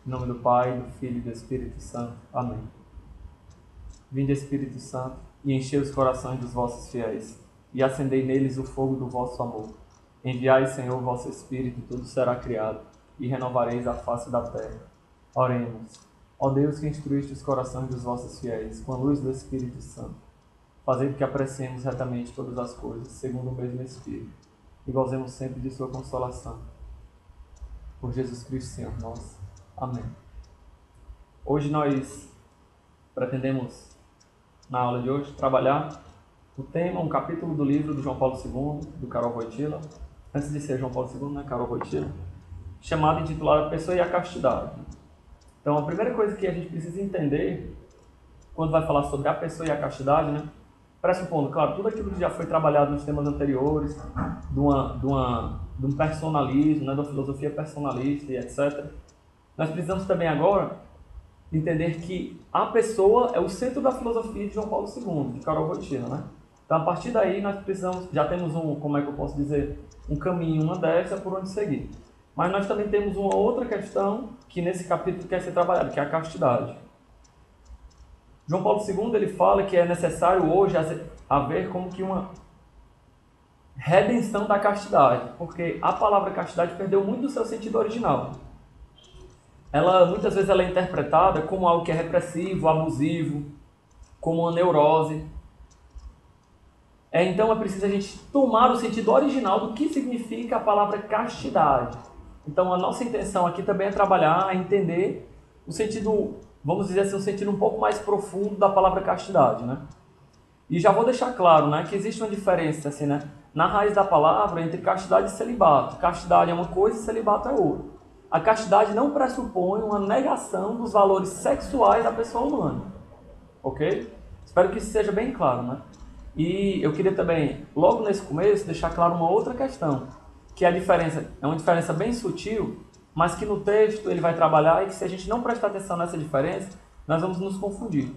Em nome do Pai, do Filho e do Espírito Santo. Amém. Vinde, Espírito Santo, e enchei os corações dos vossos fiéis, e acendei neles o fogo do vosso amor. Enviai, Senhor, o vosso Espírito, e tudo será criado, e renovareis a face da terra. Oremos. Ó Deus, que instruíste os corações dos vossos fiéis, com a luz do Espírito Santo, fazei que apreciemos retamente todas as coisas, segundo o mesmo Espírito, e gozemos sempre de sua consolação. Por Jesus Cristo, Senhor nosso. Amém. Hoje nós pretendemos, na aula de hoje, trabalhar o tema, um capítulo do livro do João Paulo II, do Karol Wojtyla, antes de ser João Paulo II, né, Karol Wojtyla, chamado e intitulado A Pessoa e a Castidade. Então, a primeira coisa que a gente precisa entender, quando vai falar sobre a pessoa e a castidade, né, pressupondo, claro, tudo aquilo que já foi trabalhado nos temas anteriores, de um personalismo, né, de uma filosofia personalista e etc., nós precisamos também agora entender que a pessoa é o centro da filosofia de João Paulo II, de Karol Wojtyla, né? Então, a partir daí, nós precisamos, já temos um caminho, uma dessa por onde seguir. Mas nós também temos uma outra questão que nesse capítulo quer ser trabalhada, que é a castidade. João Paulo II, ele fala que é necessário hoje haver como que uma redenção da castidade, porque a palavra castidade perdeu muito do seu sentido original. Muitas vezes ela é interpretada como algo que é repressivo, abusivo, como uma neurose. Então é preciso a gente tomar o sentido original do que significa a palavra castidade. Então a nossa intenção aqui também é trabalhar, entender o sentido, vamos dizer assim, um sentido um pouco mais profundo da palavra castidade, né? E já vou deixar claro, né, que existe uma diferença assim, né, na raiz da palavra entre castidade e celibato. Castidade é uma coisa e celibato é outra. A castidade não pressupõe uma negação dos valores sexuais da pessoa humana. Ok? Espero que isso seja bem claro, né? E eu queria também, logo nesse começo, deixar claro uma outra questão, que a diferença é uma diferença bem sutil, mas que no texto ele vai trabalhar e que se a gente não prestar atenção nessa diferença, nós vamos nos confundir.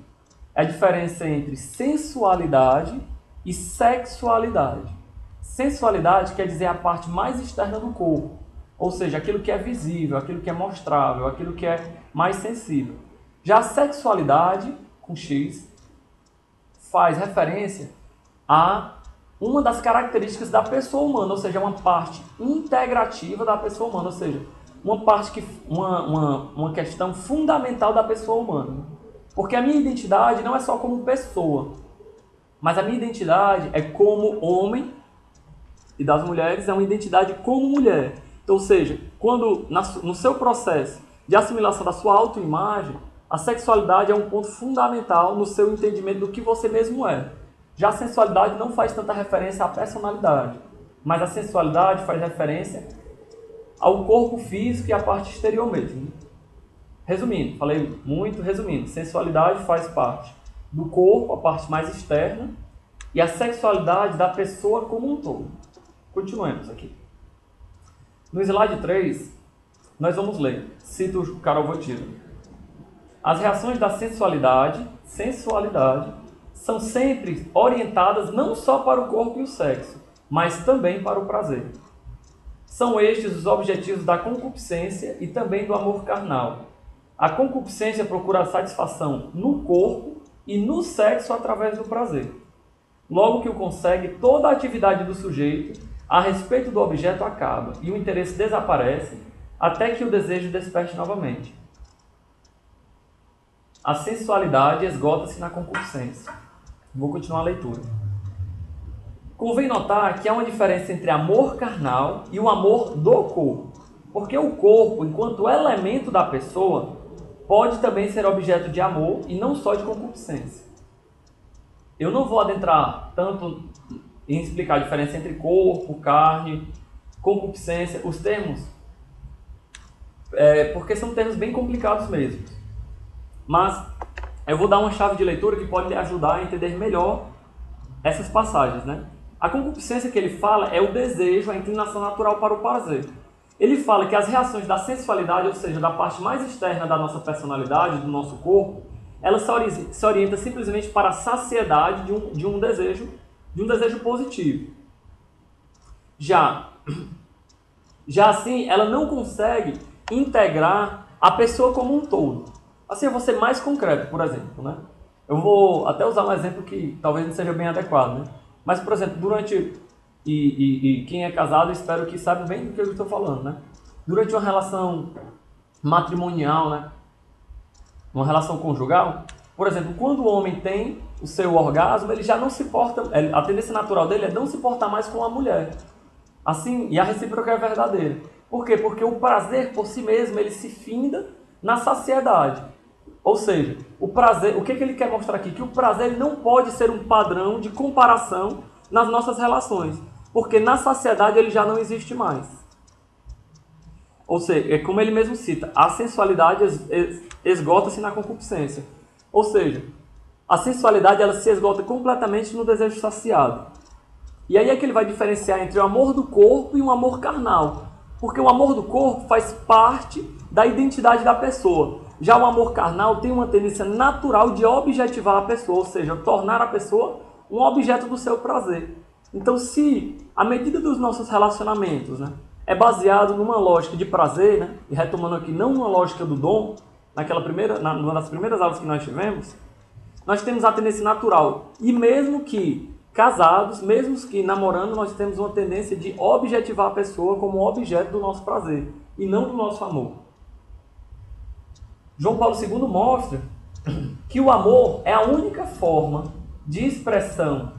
É a diferença entre sensualidade e sexualidade. Sensualidade quer dizer a parte mais externa do corpo, ou seja, aquilo que é visível, aquilo que é mostrável, aquilo que é mais sensível. Já a sexualidade, com X, faz referência a uma das características da pessoa humana, ou seja, uma parte integrativa da pessoa humana, ou seja, uma questão fundamental da pessoa humana. Porque a minha identidade não é só como pessoa, mas a minha identidade é como homem, e das mulheres é uma identidade como mulher. Então, ou seja, quando no seu processo de assimilação da sua autoimagem, a sexualidade é um ponto fundamental no seu entendimento do que você mesmo é. Já a sensualidade não faz tanta referência à personalidade, mas a sensualidade faz referência ao corpo físico e à parte exterior mesmo. Resumindo, falei muito resumindo, sensualidade faz parte do corpo, a parte mais externa, e a sexualidade da pessoa como um todo. Continuemos aqui. No slide 3, nós vamos ler, cito o Karol Wojtyla. As reações da sensualidade são sempre orientadas não só para o corpo e o sexo, mas também para o prazer. São estes os objetivos da concupiscência e também do amor carnal. A concupiscência procura a satisfação no corpo e no sexo através do prazer. Logo que o consegue, toda a atividade do sujeito a respeito do objeto acaba e o interesse desaparece até que o desejo desperte novamente. A sensualidade esgota-se na concupiscência. Vou continuar a leitura. Convém notar que há uma diferença entre amor carnal e o amor do corpo, porque o corpo, enquanto elemento da pessoa, pode também ser objeto de amor e não só de concupiscência. Eu não vou adentrar tanto em explicar a diferença entre corpo, carne, concupiscência, os termos, porque são termos bem complicados mesmo. Mas eu vou dar uma chave de leitura que pode lhe ajudar a entender melhor essas passagens, né? A concupiscência que ele fala é o desejo, a inclinação natural para o prazer. Ele fala que as reações da sensualidade, ou seja, da parte mais externa da nossa personalidade, do nosso corpo, ela se orienta simplesmente para a saciedade de um desejo positivo. Já assim, ela não consegue integrar a pessoa como um todo. Assim, eu vou ser mais concreto, por exemplo, né? Eu vou até usar um exemplo que talvez não seja bem adequado, né? Mas, por exemplo, quem é casado, espero que saiba bem do que eu estou falando, né? Durante uma relação matrimonial, né? Uma relação conjugal, por exemplo, quando o homem tem o seu orgasmo, ele já não se porta, a tendência natural dele é não se portar mais com a mulher. Assim, e a recíproca é verdadeira. Por quê? Porque o prazer por si mesmo, ele se finda na saciedade. Ou seja, o prazer, o que ele quer mostrar aqui? Que o prazer ele não pode ser um padrão de comparação nas nossas relações. Porque na saciedade ele já não existe mais. Ou seja, é como ele mesmo cita, a sensualidade esgota-se na concupiscência. Ou seja, a sensualidade ela se esgota completamente no desejo saciado. E aí é que ele vai diferenciar entre o amor do corpo e o amor carnal. Porque o amor do corpo faz parte da identidade da pessoa. Já o amor carnal tem uma tendência natural de objetivar a pessoa, ou seja, tornar a pessoa um objeto do seu prazer. Então, se a medida dos nossos relacionamentos, né, é baseado numa lógica de prazer, né, e retomando aqui, não numa lógica do dom, numa das primeiras aulas que nós tivemos, nós temos a tendência natural. E mesmo que casados, mesmo que namorando, nós temos uma tendência de objetivar a pessoa como objeto do nosso prazer e não do nosso amor. João Paulo II mostra que o amor é a única forma de expressão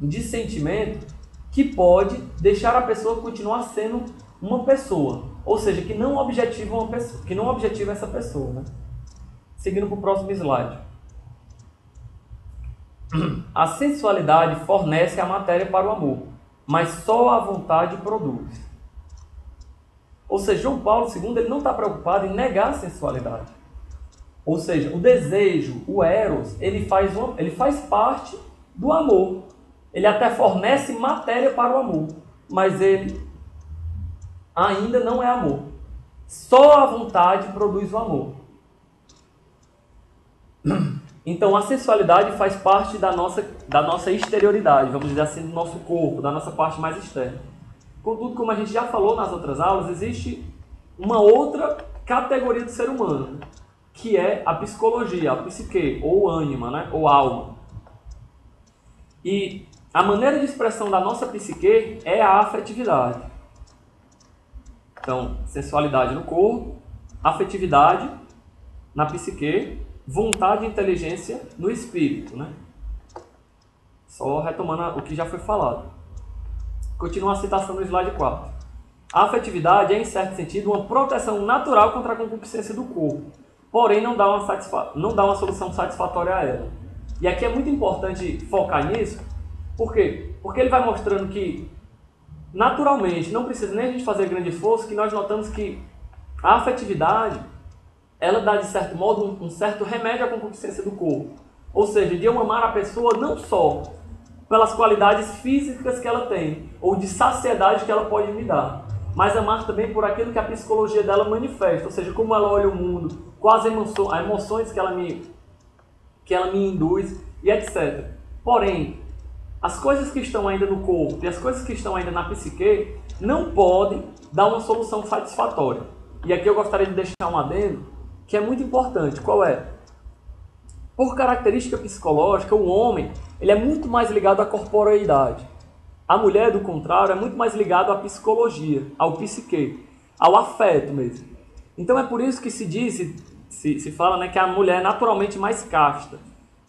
de sentimento que pode deixar a pessoa continuar sendo uma pessoa, ou seja, que não objetiva uma pessoa, que não objetiva essa pessoa, né? Seguindo para o próximo slide. A sensualidade fornece a matéria para o amor, mas só a vontade produz. Ou seja, João Paulo II ele não está preocupado em negar a sensualidade. Ou seja, o desejo, o eros, ele faz parte do amor. Ele até fornece matéria para o amor, mas ele ainda não é amor. Só a vontade produz o amor. Então, a sensualidade faz parte da nossa exterioridade, vamos dizer assim, do nosso corpo, da nossa parte mais externa. Contudo, como a gente já falou nas outras aulas, existe uma outra categoria do ser humano, que é a psicologia, a psique, ou ânima, né? Ou alma. E a maneira de expressão da nossa psique é a afetividade. Então, sensualidade no corpo, afetividade na psique, vontade e inteligência no espírito, né? Só retomando o que já foi falado. Continua a citação no slide 4. A afetividade é, em certo sentido, uma proteção natural contra a concupiscência do corpo, porém não dá uma solução satisfatória a ela. E aqui é muito importante focar nisso, por quê? Porque ele vai mostrando que, naturalmente, não precisa nem a gente fazer grande esforço, que nós notamos que a afetividade, ela dá, de certo modo, um certo remédio à concupiscência do corpo. Ou seja, de eu amar a pessoa não só pelas qualidades físicas que ela tem, ou de saciedade que ela pode me dar, mas amar também por aquilo que a psicologia dela manifesta, ou seja, como ela olha o mundo, quais emoções que ela me induz e etc. Porém, as coisas que estão ainda no corpo e as coisas que estão ainda na psique não podem dar uma solução satisfatória. E aqui eu gostaria de deixar um adendo que é muito importante. Qual é? Por característica psicológica, o homem ele é muito mais ligado à corporeidade. A mulher, do contrário, é muito mais ligada à psicologia, ao psique, ao afeto mesmo. Então é por isso que se fala, né, que a mulher é naturalmente mais casta.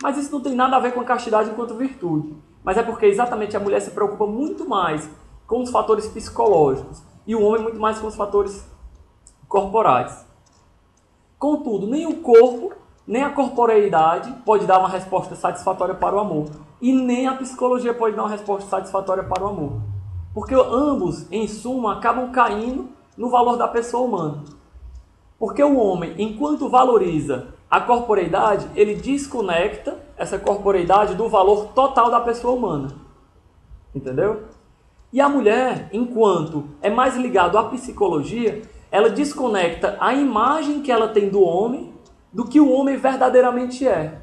Mas isso não tem nada a ver com a castidade enquanto virtude. Mas é porque exatamente a mulher se preocupa muito mais com os fatores psicológicos e o homem muito mais com os fatores corporais. Contudo, nem o corpo, nem a corporeidade pode dar uma resposta satisfatória para o amor. E nem a psicologia pode dar uma resposta satisfatória para o amor. Porque ambos, em suma, acabam caindo no valor da pessoa humana. Porque o homem, enquanto valoriza a corporeidade, ele desconecta essa corporeidade do valor total da pessoa humana. Entendeu? E a mulher, enquanto é mais ligada à psicologia, ela desconecta a imagem que ela tem do homem do que o homem verdadeiramente é.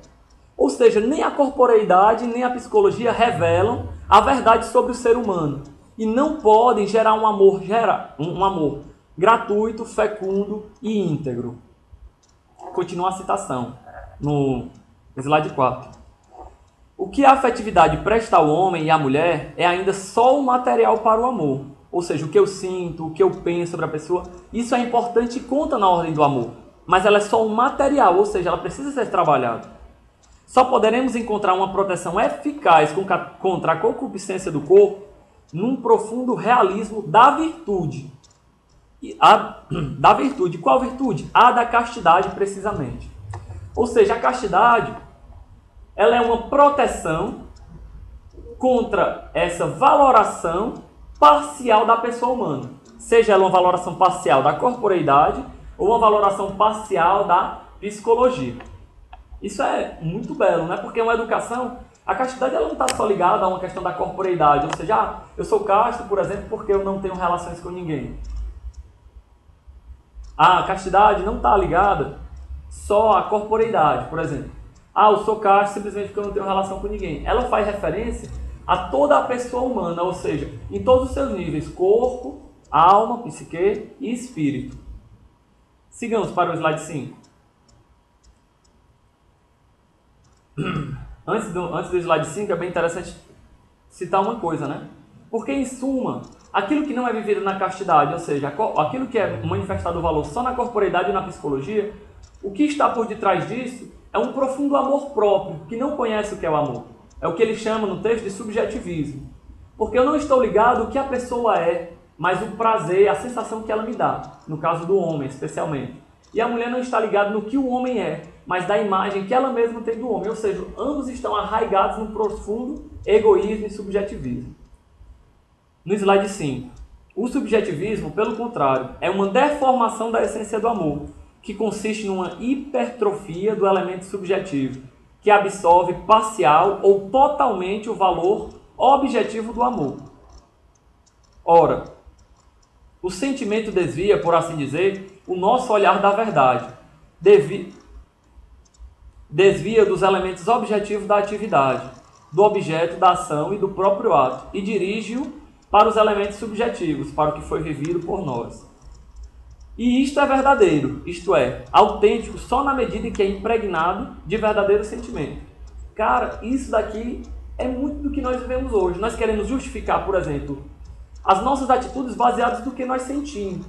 Ou seja, nem a corporeidade nem a psicologia revelam a verdade sobre o ser humano. E não podem gerar um amor gratuito, fecundo e íntegro. Continua a citação no slide 4. O que a afetividade presta ao homem e à mulher é ainda só o material para o amor. Ou seja, o que eu sinto, o que eu penso sobre a pessoa, isso é importante e conta na ordem do amor. Mas ela é só um material, ou seja, ela precisa ser trabalhada. Só poderemos encontrar uma proteção eficaz contra a concupiscência do corpo num profundo realismo da virtude. Da virtude. Qual virtude? A da castidade, precisamente. Ou seja, a castidade ela é uma proteção contra essa valoração parcial da pessoa humana. Seja ela uma valoração parcial da corporeidade ou uma valoração parcial da psicologia. Isso é muito belo, né? Porque uma educação, a castidade ela não está só ligada a uma questão da corporeidade. Ou seja, eu sou casto, por exemplo, porque eu não tenho relações com ninguém. A castidade não está ligada só à corporeidade, por exemplo. Eu sou casto simplesmente porque eu não tenho relação com ninguém. Ela faz referência a toda a pessoa humana, ou seja, em todos os seus níveis, corpo, alma, psique e espírito. Sigamos para o slide 5. Antes do slide 5 é bem interessante citar uma coisa, né? Porque, em suma, aquilo que não é vivido na castidade, ou seja, aquilo que é manifestado o valor só na corporeidade e na psicologia, o que está por detrás disso é um profundo amor próprio, que não conhece o que é o amor. É o que ele chama no texto de subjetivismo. Porque eu não estou ligado ao que a pessoa é, mas o prazer, a sensação que ela me dá, no caso do homem, especialmente. E a mulher não está ligada no que o homem é, mas da imagem que ela mesma tem do homem. Ou seja, ambos estão arraigados no profundo egoísmo e subjetivismo. No slide 5. O subjetivismo, pelo contrário, é uma deformação da essência do amor, que consiste numa hipertrofia do elemento subjetivo, que absorve parcial ou totalmente o valor objetivo do amor. Ora, o sentimento desvia, por assim dizer, o nosso olhar da verdade, desvia dos elementos objetivos da atividade, do objeto da ação e do próprio ato, e dirige-o para os elementos subjetivos, para o que foi vivido por nós. E isto é verdadeiro, isto é, autêntico só na medida em que é impregnado de verdadeiro sentimento. Cara, isso daqui é muito do que nós vivemos hoje. Nós queremos justificar, por exemplo, as nossas atitudes baseadas no que nós sentimos.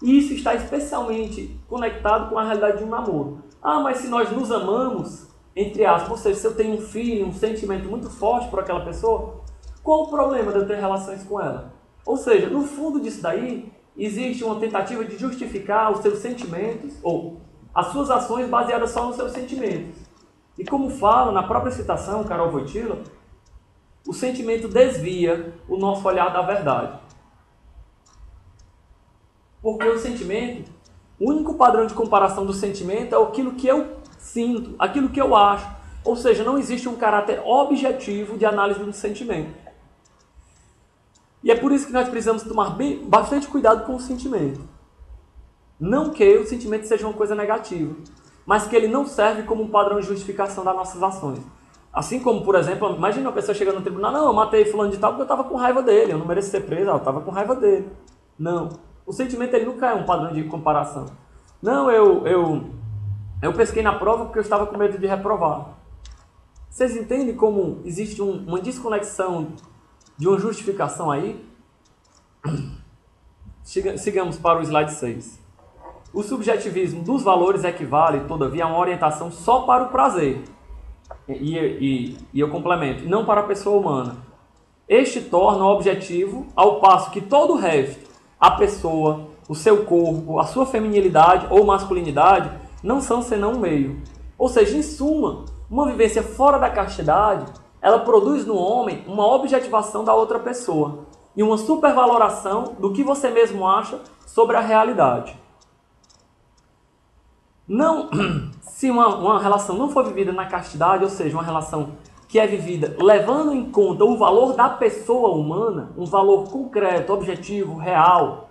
E isso está especialmente conectado com a realidade de um namoro. Mas se nós nos amamos, entre aspas, ou seja, se eu tenho um filho, um sentimento muito forte por aquela pessoa, qual o problema de eu ter relações com ela? Ou seja, no fundo disso daí, existe uma tentativa de justificar os seus sentimentos, ou as suas ações baseadas só nos seus sentimentos. E como fala na própria citação, Karol Wojtyla, o sentimento desvia o nosso olhar da verdade. Porque o sentimento, o único padrão de comparação do sentimento é aquilo que eu sinto, aquilo que eu acho. Ou seja, não existe um caráter objetivo de análise do sentimento. E é por isso que nós precisamos tomar bastante cuidado com o sentimento. Não que o sentimento seja uma coisa negativa, mas que ele não serve como um padrão de justificação das nossas ações. Assim como, por exemplo, imagina uma pessoa chegando no tribunal, não, eu matei fulano de tal porque eu estava com raiva dele, eu não mereço ser preso, eu estava com raiva dele. Não. O sentimento ele nunca é um padrão de comparação. Não, eu pesquei na prova porque eu estava com medo de reprovar. Vocês entendem como existe uma desconexão de uma justificação aí? Sigamos para o slide 6. O subjetivismo dos valores equivale, todavia, a uma orientação só para o prazer. E eu complemento, não para a pessoa humana. Este torna o objetivo, ao passo que todo o resto, a pessoa, o seu corpo, a sua feminilidade ou masculinidade, não são senão um meio. Ou seja, em suma, uma vivência fora da castidade, ela produz no homem uma objetivação da outra pessoa e uma supervaloração do que você mesmo acha sobre a realidade. Não, se uma relação não for vivida na castidade, ou seja, uma relação que é vivida levando em conta o valor da pessoa humana, um valor concreto, objetivo, real,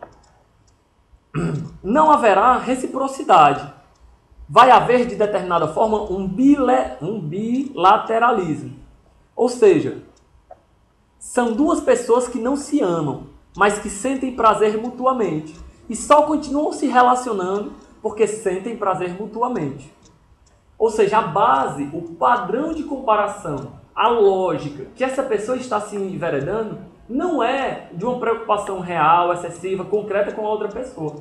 não haverá reciprocidade. Vai haver, de determinada forma, um bilateralismo. Ou seja, são duas pessoas que não se amam, mas que sentem prazer mutuamente. e só continuam se relacionando porque sentem prazer mutuamente. Ou seja, a base, o padrão de comparação, a lógica que essa pessoa está se enveredando não é de uma preocupação real, excessiva, concreta com a outra pessoa,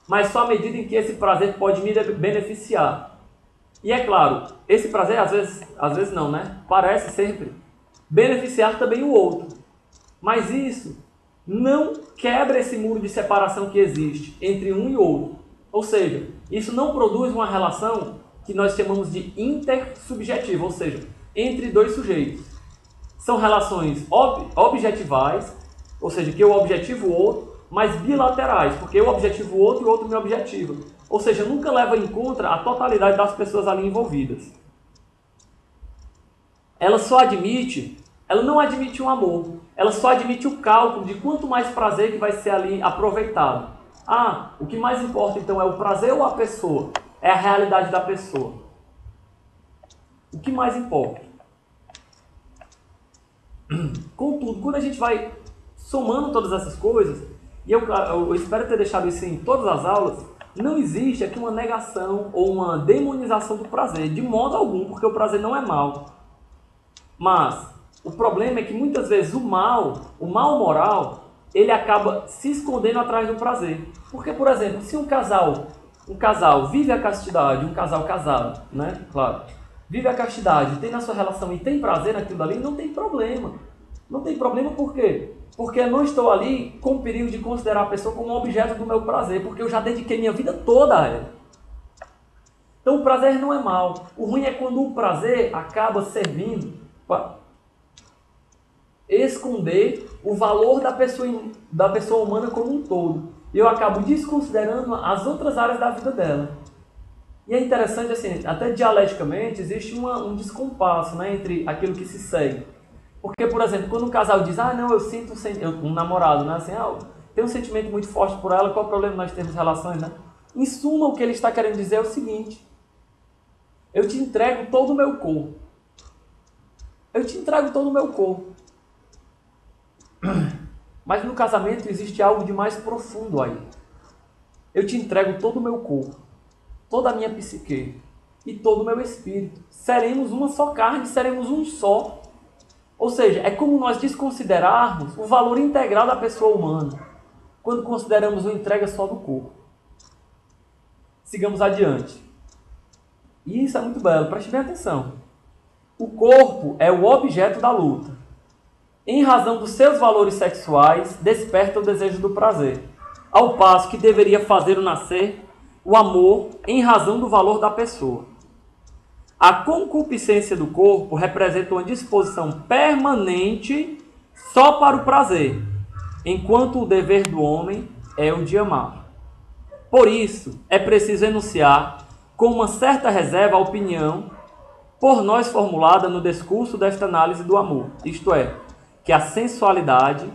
mas só à medida em que esse prazer pode me beneficiar. E é claro, esse prazer às vezes não, né? Parece sempre beneficiar também o outro. Mas isso não quebra esse muro de separação que existe entre um e outro. Ou seja, isso não produz uma relação que nós chamamos de intersubjetiva, ou seja, entre dois sujeitos. São relações objetivais, ou seja, que eu objetivo o outro, mas bilaterais, porque eu objetivo o outro e o outro me objetiva. Ou seja, nunca leva em conta a totalidade das pessoas ali envolvidas. Ela não admite um amor, ela só admite o cálculo de quanto mais prazer que vai ser ali aproveitado. Ah, o que mais importa então é o prazer ou a pessoa? É a realidade da pessoa. O que mais importa? Contudo, quando a gente vai somando todas essas coisas, e eu espero ter deixado isso em todas as aulas, não existe aqui uma negação ou uma demonização do prazer, de modo algum, porque o prazer não é mal. Mas o problema é que muitas vezes o mal moral, ele acaba se escondendo atrás do prazer. Porque, por exemplo, se um casal vive a castidade, um casal casado, né? Claro, vive a castidade, tem na sua relação e tem prazer naquilo ali, não tem problema. Não tem problema por quê? Porque eu não estou ali com o perigo de considerar a pessoa como objeto do meu prazer, porque eu já dediquei minha vida toda a ela. Então o prazer não é mal. O ruim é quando o prazer acaba servindo para esconder o valor da pessoa humana como um todo. E eu acabo desconsiderando as outras áreas da vida dela. E é interessante, assim, até dialeticamente, existe um descompasso, né, entre aquilo que se segue. Porque, por exemplo, quando um casal diz, não, eu sinto um namorado, né, assim, tem um sentimento muito forte por ela, qual é o problema nós termos relações, né? Em suma, o que ele está querendo dizer é o seguinte: eu te entrego todo o meu corpo. Eu te entrego todo o meu corpo. Mas no casamento existe algo de mais profundo aí. Eu te entrego todo o meu corpo, toda a minha psique e todo o meu espírito. Seremos uma só carne, seremos um só. Ou seja, é como nós desconsiderarmos o valor integral da pessoa humana quando consideramos uma entrega só do corpo. Sigamos adiante. E isso é muito belo, preste bem atenção. O corpo é o objeto da luta. Em razão dos seus valores sexuais, desperta o desejo do prazer, ao passo que deveria fazer nascer o amor em razão do valor da pessoa. A concupiscência do corpo representa uma disposição permanente só para o prazer, enquanto o dever do homem é o de amar. Por isso, é preciso enunciar com uma certa reserva a opinião por nós formulada no discurso desta análise do amor, isto é, que a sensualidade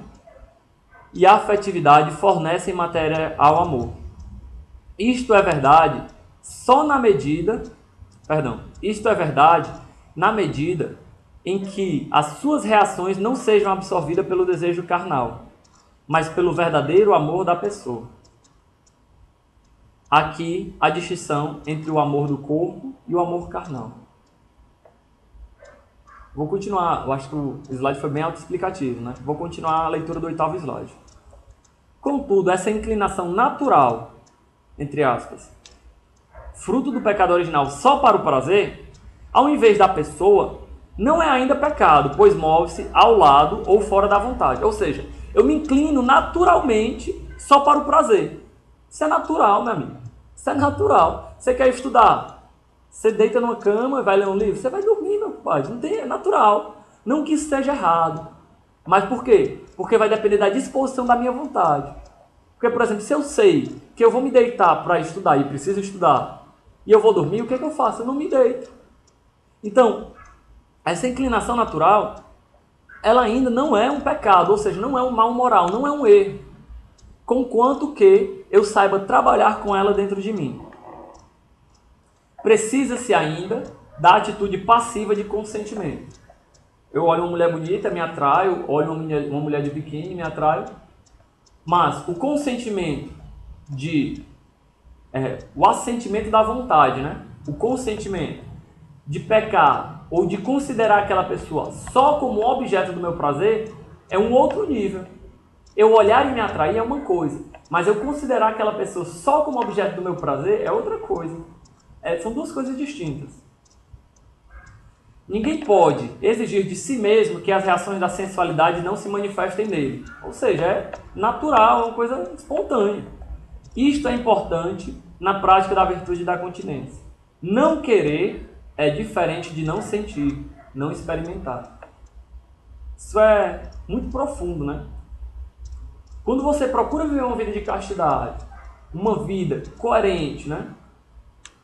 e a afetividade fornecem matéria ao amor. Isto é verdade na medida em que as suas reações não sejam absorvidas pelo desejo carnal, mas pelo verdadeiro amor da pessoa. Aqui a distinção entre o amor do corpo e o amor carnal. Vou continuar, eu acho que o slide foi bem autoexplicativo, né? Vou continuar a leitura do 8º slide. Contudo, essa inclinação natural, entre aspas, fruto do pecado original só para o prazer, ao invés da pessoa, não é ainda pecado, pois move-se ao lado ou fora da vontade. Ou seja, eu me inclino naturalmente só para o prazer. Isso é natural, meu amigo. Isso é natural. Você quer estudar? Você deita numa cama e vai ler um livro? Você vai dormir, meu pai. Não tem, é natural. Não que isso seja errado. Mas por quê? Porque vai depender da disposição da minha vontade. Porque, por exemplo, se eu sei que eu vou me deitar para estudar e preciso estudar, e eu vou dormir, o que é que eu faço? Eu não me deito. Então, essa inclinação natural, ela ainda não é um pecado, ou seja, não é um mal moral, não é um erro. Conquanto que eu saiba trabalhar com ela dentro de mim. Precisa-se ainda da atitude passiva de consentimento. Eu olho uma mulher bonita, me atraio, olho uma mulher de biquíni, me atraio. Mas o consentimento o assentimento da vontade, né? O consentimento de pecar ou de considerar aquela pessoa só como objeto do meu prazer é um outro nível. Eu olhar e me atrair é uma coisa, mas eu considerar aquela pessoa só como objeto do meu prazer é outra coisa. São duas coisas distintas. Ninguém pode exigir de si mesmo que as reações da sensualidade não se manifestem nele. Ou seja, é natural, é uma coisa espontânea. Isto é importante na prática da virtude da continência. Não querer é diferente de não sentir, não experimentar. Isso é muito profundo, né? Quando você procura viver uma vida de castidade, uma vida coerente, né?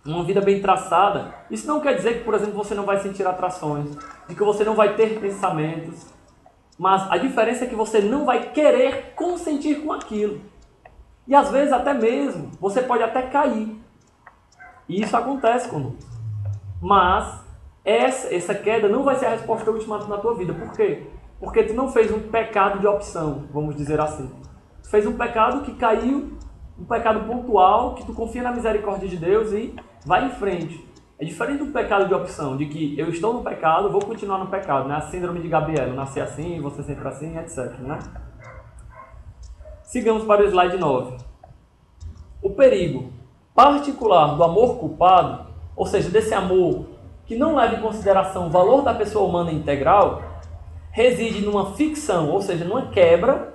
Uma vida bem traçada, isso não quer dizer que, por exemplo, você não vai sentir atrações, de que você não vai ter pensamentos, mas a diferença é que você não vai querer consentir com aquilo. E às vezes até mesmo, você pode até cair. E isso acontece conosco. Mas essa queda não vai ser a resposta última na tua vida. Por quê? Porque tu não fez um pecado de opção, vamos dizer assim. Tu fez um pecado que caiu, um pecado pontual, que tu confia na misericórdia de Deus e vai em frente. É diferente do pecado de opção, de que eu estou no pecado, vou continuar no pecado, né? A síndrome de Gabriel, eu nasci assim, você sempre assim, etc, né? Sigamos para o slide 9. O perigo particular do amor culpado, ou seja, desse amor que não leva em consideração o valor da pessoa humana integral, reside numa ficção, ou seja, numa quebra,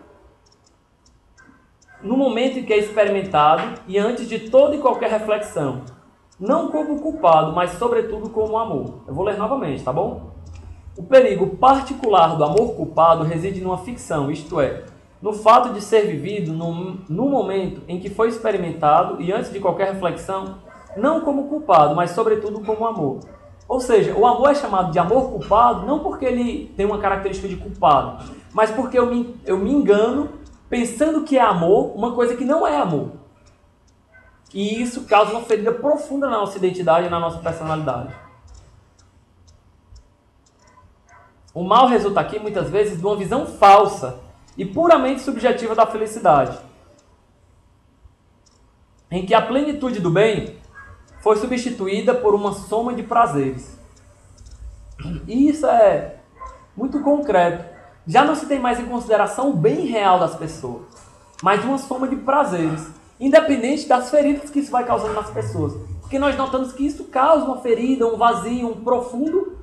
no momento em que é experimentado e antes de toda e qualquer reflexão. Não como culpado, mas sobretudo como amor. Eu vou ler novamente, tá bom? O perigo particular do amor culpado reside numa ficção, isto é, no fato de ser vivido no momento em que foi experimentado e antes de qualquer reflexão, não como culpado, mas sobretudo como amor. Ou seja, o amor é chamado de amor culpado não porque ele tem uma característica de culpado, mas porque eu me engano pensando que é amor, uma coisa que não é amor. E isso causa uma ferida profunda na nossa identidade e na nossa personalidade. O mal resulta aqui, muitas vezes, de uma visão falsa e puramente subjetiva da felicidade, em que a plenitude do bem foi substituída por uma soma de prazeres. E isso é muito concreto. Já não se tem mais em consideração o bem real das pessoas, mas uma soma de prazeres, independente das feridas que isso vai causando nas pessoas. Porque nós notamos que isso causa uma ferida, um vazio, um profundo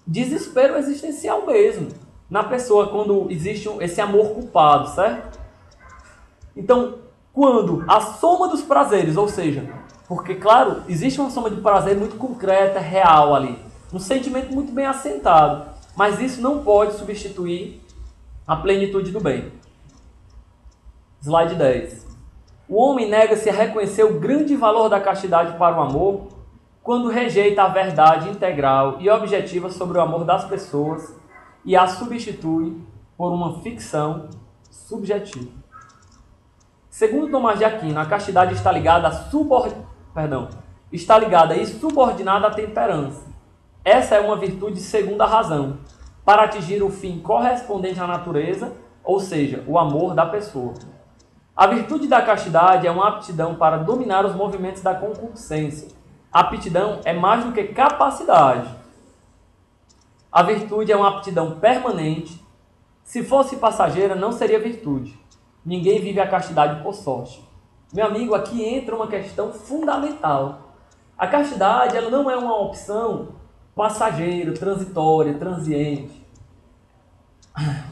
desespero existencial mesmo na pessoa quando existe esse amor culpado, certo? Então, quando a soma dos prazeres, ou seja, porque, claro, existe uma soma de prazer muito concreta, real ali, um sentimento muito bem assentado, mas isso não pode substituir a plenitude do bem. Slide 10. O homem nega-se a reconhecer o grande valor da castidade para o amor quando rejeita a verdade integral e objetiva sobre o amor das pessoas e a substitui por uma ficção subjetiva. Segundo Tomás de Aquino, a castidade está ligada e subordinada à temperança. Essa é uma virtude segundo a razão, para atingir o fim correspondente à natureza, ou seja, o amor da pessoa. A virtude da castidade é uma aptidão para dominar os movimentos da concupiscência. A aptidão é mais do que capacidade. A virtude é uma aptidão permanente. Se fosse passageira, não seria virtude. Ninguém vive a castidade por sorte. Meu amigo, aqui entra uma questão fundamental. A castidade ela não é uma opção passageira, transitória, transiente.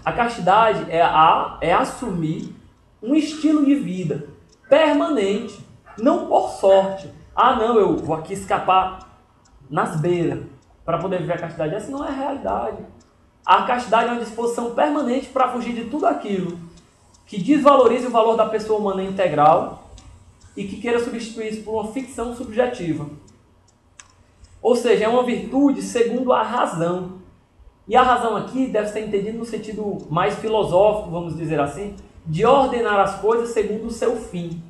A castidade é assumir um estilo de vida permanente, não por sorte. Ah, não, eu vou aqui escapar nas beiras para poder viver a castidade. Essa não é a realidade. A castidade é uma disposição permanente para fugir de tudo aquilo que desvalorize o valor da pessoa humana integral e que queira substituir isso por uma ficção subjetiva. Ou seja, é uma virtude segundo a razão. E a razão aqui deve ser entendida no sentido mais filosófico, vamos dizer assim, de ordenar as coisas segundo o seu fim.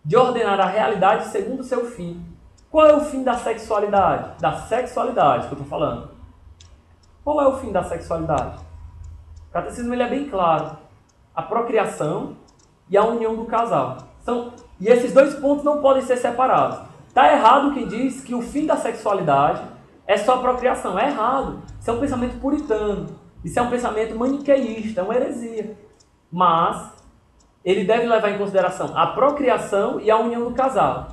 De ordenar a realidade segundo o seu fim. Qual é o fim da sexualidade? Da sexualidade que eu estou falando. Qual é o fim da sexualidade? O catecismo ele é bem claro. A procriação e a união do casal, E esses dois pontos não podem ser separados. Está errado quem diz que o fim da sexualidade é só a procriação. É errado. Isso é um pensamento puritano. Isso é um pensamento maniqueísta, é uma heresia. Mas ele deve levar em consideração a procriação e a união do casal.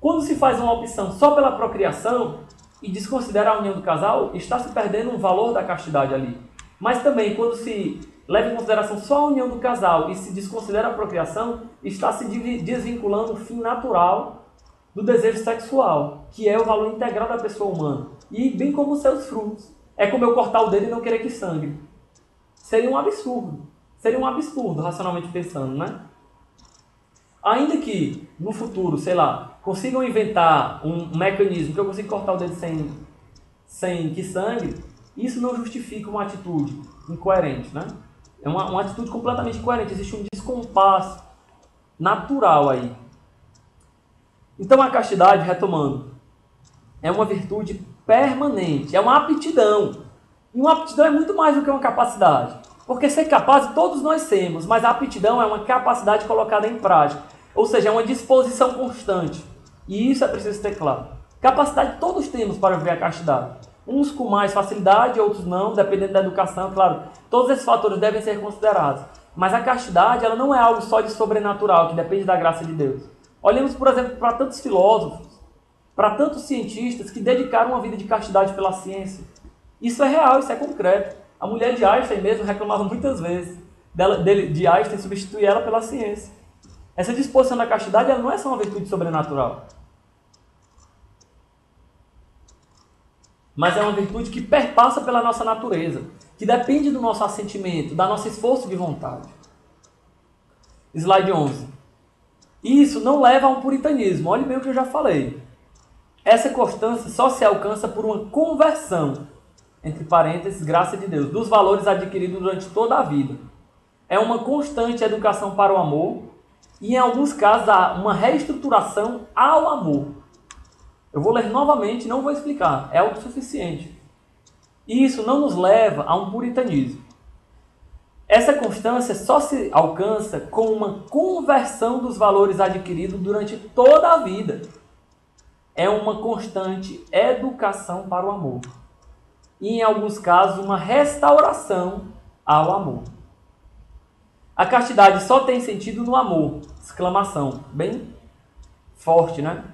Quando se faz uma opção só pela procriação e desconsidera a união do casal, está se perdendo um valor da castidade ali. Mas também, quando se leva em consideração só a união do casal e se desconsidera a procriação, está se desvinculando o fim natural do desejo sexual, que é o valor integral da pessoa humana, e bem como os seus frutos. É como eu cortar o dedo e não querer que sangre. Seria um absurdo. Seria um absurdo, racionalmente pensando, né? Ainda que, no futuro, sei lá, consigam inventar um mecanismo que eu consiga cortar o dedo sem que sangre, isso não justifica uma atitude incoerente, né? É uma atitude completamente incoerente. Existe um descompasso natural aí. Então a castidade, retomando, é uma virtude permanente, é uma aptidão. E uma aptidão é muito mais do que uma capacidade. Porque ser capaz todos nós temos, mas a aptidão é uma capacidade colocada em prática. Ou seja, é uma disposição constante. E isso é preciso ter claro. Capacidade todos temos para viver a castidade. Uns com mais facilidade, outros não, dependendo da educação, claro. Todos esses fatores devem ser considerados. Mas a castidade, ela não é algo só de sobrenatural, que depende da graça de Deus. Olhemos, por exemplo, para tantos filósofos, para tantos cientistas que dedicaram uma vida de castidade pela ciência. Isso é real, isso é concreto. A mulher de Einstein mesmo reclamava muitas vezes de Einstein substituir ela pela ciência. Essa disposição da castidade, ela não é só uma virtude sobrenatural. Mas é uma virtude que perpassa pela nossa natureza, que depende do nosso assentimento, do nosso esforço de vontade. Slide 11. Isso não leva a um puritanismo. Olhe bem o que eu já falei. Essa constância só se alcança por uma conversão, entre parênteses, graça de Deus, dos valores adquiridos durante toda a vida. É uma constante educação para o amor e, em alguns casos, há uma reestruturação ao amor. Eu vou ler novamente, não vou explicar, é autossuficiente. E isso não nos leva a um puritanismo. Essa constância só se alcança com uma conversão dos valores adquiridos durante toda a vida. É uma constante educação para o amor. E, em alguns casos, uma restauração ao amor. A castidade só tem sentido no amor. Exclamação. Bem forte, né?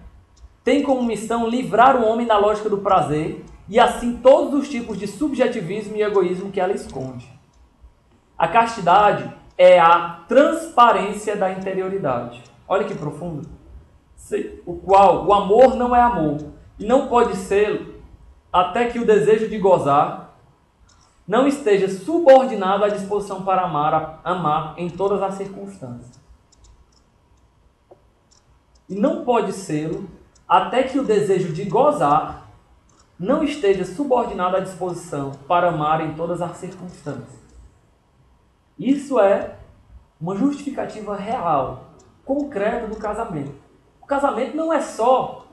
Tem como missão livrar o homem da lógica do prazer e, assim, todos os tipos de subjetivismo e egoísmo que ela esconde. A castidade é a transparência da interioridade. Olha que profundo. O qual o amor não é amor e não pode ser até que o desejo de gozar não esteja subordinado à disposição para amar em todas as circunstâncias. E não pode ser até que o desejo de gozar não esteja subordinado à disposição para amar em todas as circunstâncias. Isso é uma justificativa real, concreta do casamento. O casamento não é só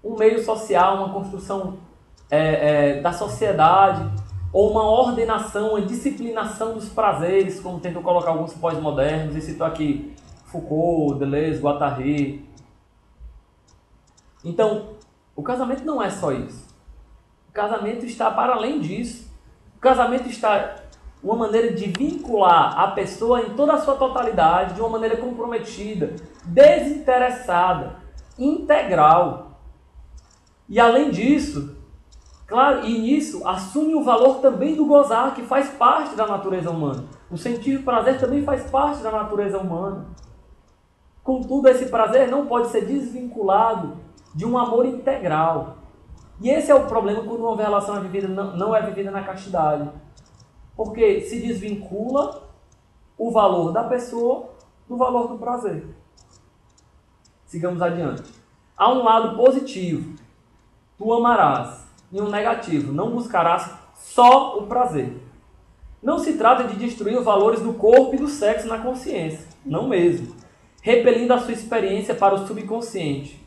um meio social, uma construção da sociedade, ou uma ordenação, uma disciplinação dos prazeres, como tentam colocar alguns pós-modernos, e citou aqui Foucault, Deleuze, Guattari. Então, o casamento não é só isso. O casamento está para além disso. O casamento está uma maneira de vincular a pessoa em toda a sua totalidade, de uma maneira comprometida, desinteressada, integral. E além disso, claro, e nisso assume o valor também do gozar, que faz parte da natureza humana. O sentir prazer também faz parte da natureza humana. Contudo, esse prazer não pode ser desvinculado de um amor integral. E esse é o problema quando uma relação é vivida, não é vivida na castidade. Porque se desvincula o valor da pessoa do valor do prazer. Sigamos adiante. Há um lado positivo. Tu amarás. E um negativo. Não buscarás só o prazer. Não se trata de destruir os valores do corpo e do sexo na consciência. Não mesmo. Repelindo a sua experiência para o subconsciente.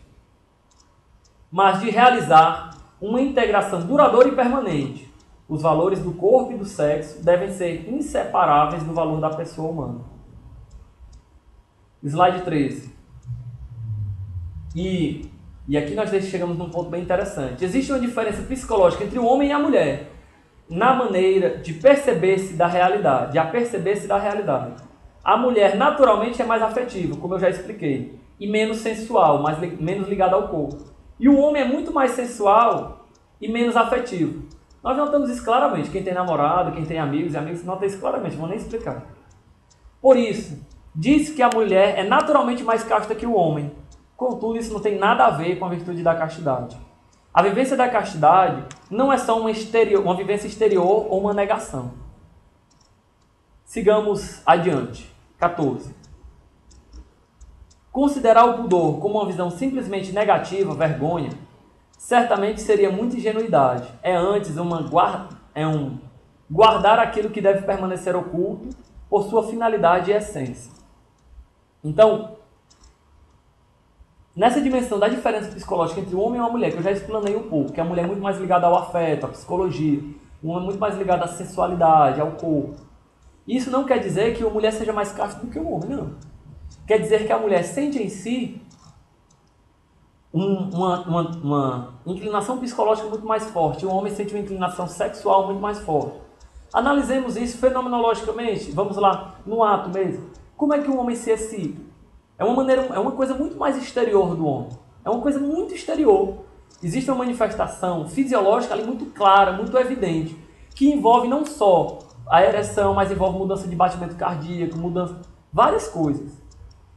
Mas de realizar uma integração duradoura e permanente. Os valores do corpo e do sexo devem ser inseparáveis do valor da pessoa humana. Slide 13. E aqui nós chegamos num ponto bem interessante. Existe uma diferença psicológica entre o homem e a mulher na maneira de perceber-se da realidade, de aperceber-se da realidade. A mulher naturalmente é mais afetiva, como eu já expliquei, e menos sensual, menos ligada ao corpo. E o homem é muito mais sensual e menos afetivo. Nós notamos isso claramente. Quem tem namorado, quem tem amigos e amigos, nota isso claramente, vou nem explicar. Por isso, diz que a mulher é naturalmente mais casta que o homem. Contudo, isso não tem nada a ver com a virtude da castidade. A vivência da castidade não é só uma vivência exterior ou uma negação. Sigamos adiante. 14. Considerar o pudor como uma visão simplesmente negativa, vergonha, certamente seria muita ingenuidade. É antes guardar aquilo que deve permanecer oculto por sua finalidade e essência. Então, nessa dimensão da diferença psicológica entre o homem e a mulher, que eu já explanei um pouco, que a mulher é muito mais ligada ao afeto, à psicologia, o homem é muito mais ligado à sensualidade, ao corpo. Isso não quer dizer que a mulher seja mais casta do que o homem, não. Quer dizer que a mulher sente em si uma inclinação psicológica muito mais forte, o homem sente uma inclinação sexual muito mais forte. Analisemos isso fenomenologicamente, vamos lá, no ato mesmo. Como é que o homem se excita? É uma coisa muito mais exterior do homem. É uma coisa muito exterior. Existe uma manifestação fisiológica ali muito clara, muito evidente, que envolve não só a ereção, mas envolve mudança de batimento cardíaco, várias coisas.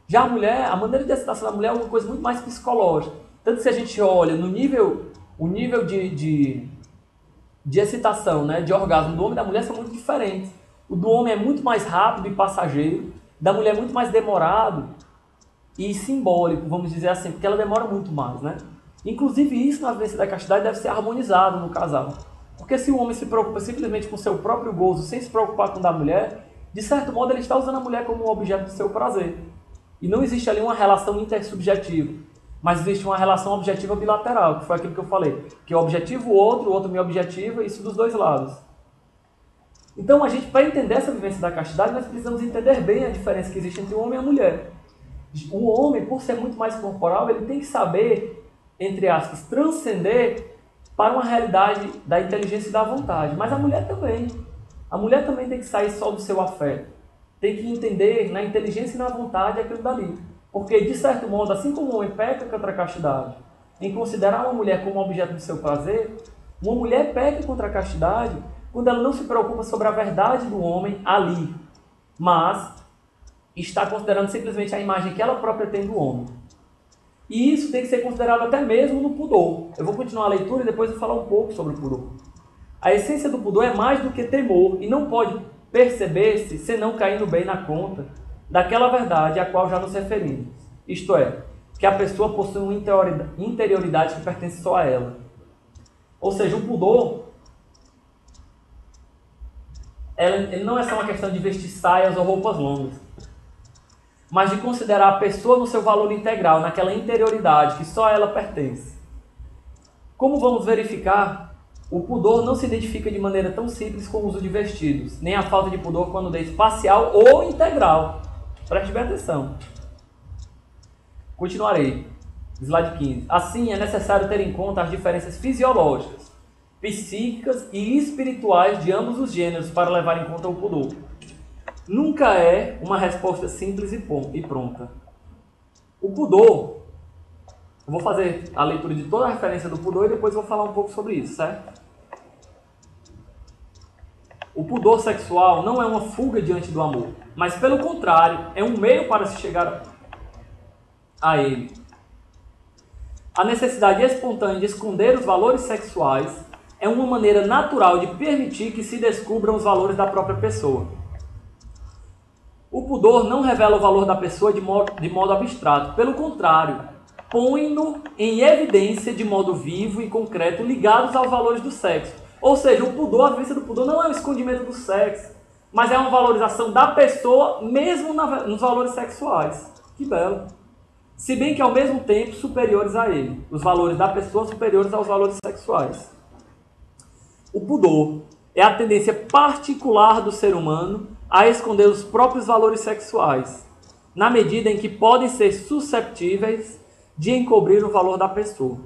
Já a mulher, a maneira de excitação da mulher é uma coisa muito mais psicológica. Tanto que se a gente olha o nível de excitação, né, de orgasmo do homem e da mulher são muito diferentes. O do homem é muito mais rápido e passageiro, da mulher é muito mais demorado e simbólico, vamos dizer assim, porque ela demora muito mais, né? Inclusive isso na vivência da castidade deve ser harmonizado no casal. Porque se o homem se preocupa simplesmente com o seu próprio gozo, sem se preocupar com o da mulher, de certo modo ele está usando a mulher como um objeto do seu prazer. E não existe ali uma relação intersubjetiva, mas existe uma relação objetiva bilateral, que foi aquilo que eu falei, que eu objetivo o outro me objetiva, isso dos dois lados. Então, para entender essa vivência da castidade, nós precisamos entender bem a diferença que existe entre o homem e a mulher. O homem, por ser muito mais corporal, ele tem que saber, entre aspas, transcender para uma realidade da inteligência e da vontade. Mas a mulher também. A mulher também tem que sair só do seu afeto. Tem que entender na inteligência e na vontade aquilo dali. Porque, de certo modo, assim como o homem peca contra a castidade, em considerar uma mulher como objeto do seu prazer, uma mulher peca contra a castidade quando ela não se preocupa sobre a verdade do homem ali, mas está considerando simplesmente a imagem que ela própria tem do homem. E isso tem que ser considerado até mesmo no pudor. Eu vou continuar a leitura e depois vou falar um pouco sobre o pudor. A essência do pudor é mais do que temor e não pode perceber-se senão caindo bem na conta daquela verdade a qual já nos referimos. Isto é, que a pessoa possui uma interioridade que pertence só a ela. Ou seja, o pudor ele não é só uma questão de vestir saias ou roupas longas, mas de considerar a pessoa no seu valor integral, naquela interioridade que só a ela pertence. Como vamos verificar, o pudor não se identifica de maneira tão simples com o uso de vestidos, nem a falta de pudor com a nudez parcial ou integral. Preste bem atenção. Continuarei. Slide 15. Assim, é necessário ter em conta as diferenças fisiológicas, psíquicas e espirituais de ambos os gêneros para levar em conta o pudor. Nunca é uma resposta simples e pronta. O pudor, eu vou fazer a leitura de toda a referência do pudor e depois vou falar um pouco sobre isso, certo? O pudor sexual não é uma fuga diante do amor, mas pelo contrário, é um meio para se chegar a ele. A necessidade espontânea de esconder os valores sexuais é uma maneira natural de permitir que se descubram os valores da própria pessoa. O pudor não revela o valor da pessoa de modo abstrato, pelo contrário, põe-no em evidência de modo vivo e concreto ligados aos valores do sexo. Ou seja, o pudor, a vivência do pudor não é o escondimento do sexo, mas é uma valorização da pessoa mesmo nos valores sexuais. Que belo! Se bem que ao mesmo tempo superiores a ele, os valores da pessoa superiores aos valores sexuais. O pudor é a tendência particular do ser humano a esconder os próprios valores sexuais, na medida em que podem ser susceptíveis de encobrir o valor da pessoa.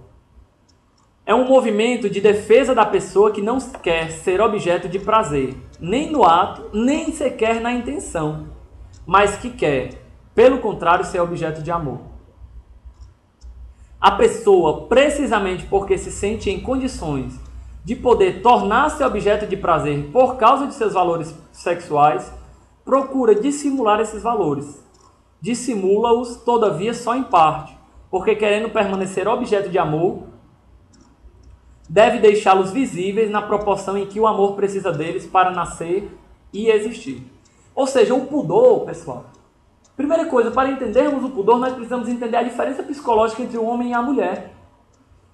É um movimento de defesa da pessoa que não quer ser objeto de prazer, nem no ato, nem sequer na intenção, mas que quer, pelo contrário, ser objeto de amor. A pessoa, precisamente porque se sente em condições de poder tornar-se objeto de prazer por causa de seus valores sexuais, procura dissimular esses valores. Dissimula-os, todavia, só em parte, porque querendo permanecer objeto de amor, deve deixá-los visíveis na proporção em que o amor precisa deles para nascer e existir. Ou seja, o pudor, pessoal, primeira coisa, para entendermos o pudor, nós precisamos entender a diferença psicológica entre o homem e a mulher.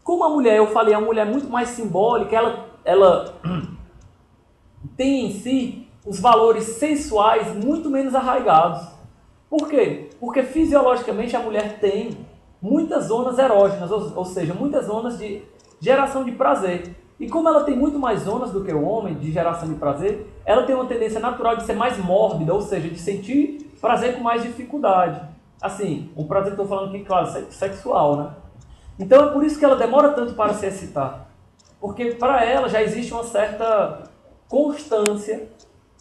Como a mulher, eu falei, é uma mulher muito mais simbólica, ela tem em si os valores sensuais muito menos arraigados. Por quê? Porque fisiologicamente a mulher tem muitas zonas erógenas, ou seja, muitas zonas de geração de prazer. E como ela tem muito mais zonas do que o homem de geração de prazer, ela tem uma tendência natural de ser mais mórbida, ou seja, de sentir prazer com mais dificuldade. Assim, um prazer que eu estou falando aqui, claro, sexual, né? Então é por isso que ela demora tanto para se excitar. Porque para ela já existe uma certa constância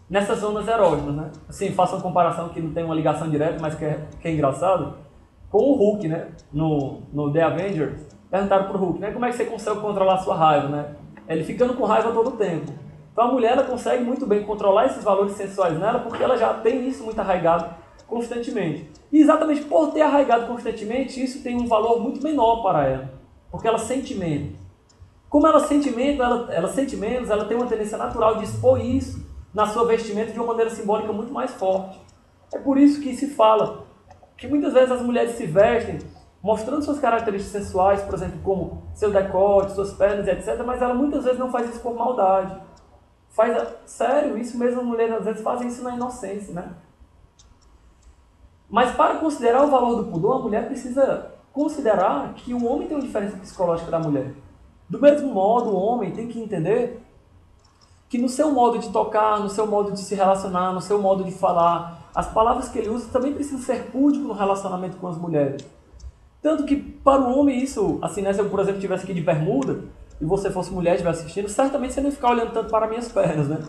nessas zonas erógenas, né? Assim, faço uma comparação que não tem uma ligação direta, mas que é engraçado, com o Hulk, né? No The Avengers, perguntaram pro Hulk, né? Como é que você consegue controlar a sua raiva, né? Ele ficando com raiva todo o tempo. Então a mulher, ela consegue muito bem controlar esses valores sensuais nela, porque ela já tem isso muito arraigado constantemente. E exatamente por ter arraigado constantemente, isso tem um valor muito menor para ela, porque ela sente menos. Como ela sente menos, ela tem uma tendência natural de expor isso na sua vestimenta de uma maneira simbólica muito mais forte. É por isso que se fala que muitas vezes as mulheres se vestem mostrando suas características sensuais, por exemplo, como seu decote, suas pernas, etc. Mas ela muitas vezes não faz isso por maldade. Sério, isso mesmo, as mulheres às vezes fazem isso na inocência, né? Mas para considerar o valor do pudor, a mulher precisa considerar que o homem tem uma diferença psicológica da mulher. Do mesmo modo, o homem tem que entender que no seu modo de tocar, no seu modo de se relacionar, no seu modo de falar, as palavras que ele usa também precisam ser púdicas no relacionamento com as mulheres. Tanto que para o homem isso, assim, né, se eu, por exemplo, estivesse aqui de bermuda e você fosse mulher e estivesse assistindo, certamente você não ia ficar olhando tanto para minhas pernas, né?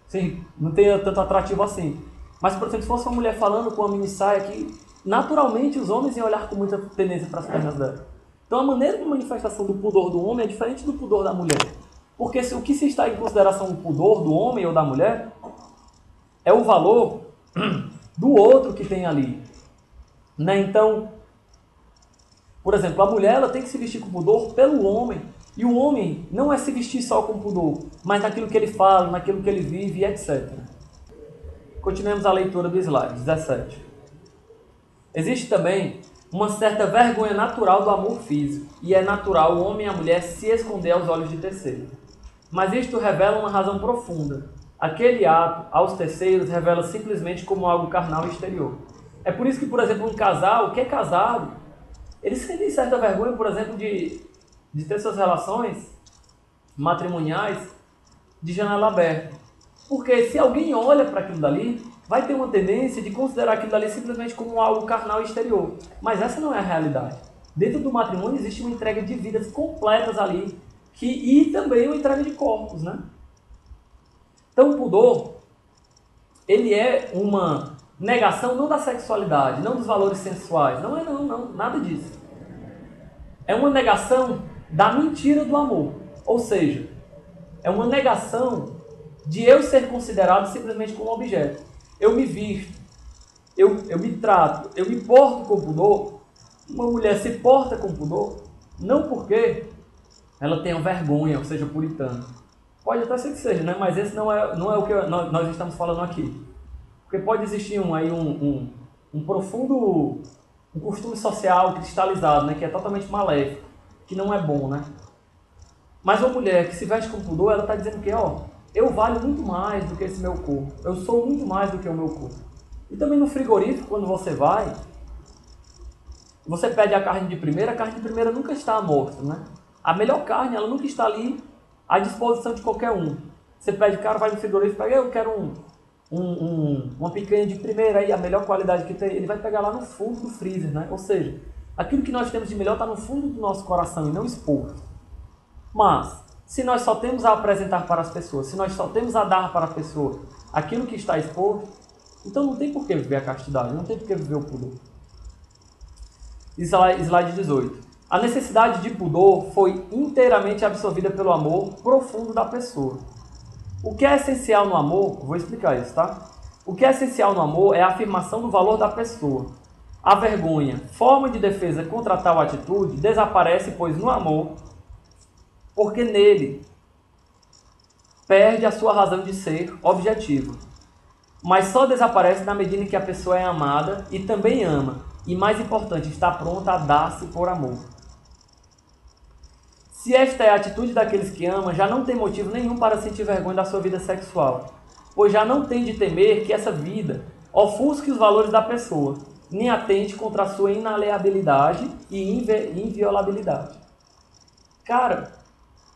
Sim, não tem tanto atrativo assim. Mas, por exemplo, se fosse uma mulher falando com uma mini saia aqui, naturalmente os homens iam olhar com muita tendência para as pernas dela. Então a maneira de manifestação do pudor do homem é diferente do pudor da mulher. Porque o que se está em consideração o pudor do homem ou da mulher é o valor do outro que tem ali. Né? Então, por exemplo, a mulher ela tem que se vestir com pudor pelo homem. E o homem não é se vestir só com pudor, mas naquilo que ele fala, naquilo que ele vive, etc. Continuemos a leitura do slide 17. Existe também uma certa vergonha natural do amor físico, e é natural o homem e a mulher se esconder aos olhos de terceiro. Mas isto revela uma razão profunda. Aquele ato, aos terceiros, revela simplesmente como algo carnal e exterior. É por isso que, por exemplo, um casal que é casado, eles sentem certa vergonha, por exemplo, de ter suas relações matrimoniais de janela aberta. Porque se alguém olha para aquilo dali, vai ter uma tendência de considerar aquilo dali simplesmente como algo carnal e exterior. Mas essa não é a realidade. Dentro do matrimônio existe uma entrega de vidas completas ali, e também uma entrega de corpos, né? Então o pudor, ele é uma negação não da sexualidade, não dos valores sensuais, não, nada disso. É uma negação da mentira do amor, ou seja, é uma negação de eu ser considerado simplesmente como objeto. Eu me visto, eu me trato, eu me porto com pudor. Uma mulher se porta com pudor, não porque ela tenha vergonha, ou seja, puritana. Pode até ser que seja, né? Mas esse não é o que nós estamos falando aqui. Porque pode existir um profundo costume social cristalizado, né? Que é totalmente maléfico, que não é bom, né? Mas uma mulher que se veste com pudor, ela está dizendo que, ó, eu valho muito mais do que esse meu corpo. Eu sou muito mais do que o meu corpo. E também no frigorífico, quando você vai, você pede a carne de primeira nunca está à mostra, né? A melhor carne, ela nunca está ali à disposição de qualquer um. Você pede, cara, vai no frigorífico, pega, eu quero uma picanha de primeira, aí, a melhor qualidade que tem, ele vai pegar lá no fundo do freezer, né? Ou seja, aquilo que nós temos de melhor está no fundo do nosso coração e não exposto. Mas, se nós só temos a apresentar para as pessoas, se nós só temos a dar para a pessoa aquilo que está exposto, então não tem por que viver a castidade, não tem por que viver o pudor. Slide 18. A necessidade de pudor foi inteiramente absorvida pelo amor profundo da pessoa. O que é essencial no amor, vou explicar isso, tá? O que é essencial no amor é a afirmação do valor da pessoa. A vergonha, forma de defesa contra tal atitude, desaparece, pois no amor, porque nele perde a sua razão de ser objetiva. Mas só desaparece na medida em que a pessoa é amada e também ama. E mais importante, está pronta a dar-se por amor. Se esta é a atitude daqueles que amam, já não tem motivo nenhum para sentir vergonha da sua vida sexual, pois já não tem de temer que essa vida ofusque os valores da pessoa, nem atente contra a sua inalieabilidade e inviolabilidade. Cara,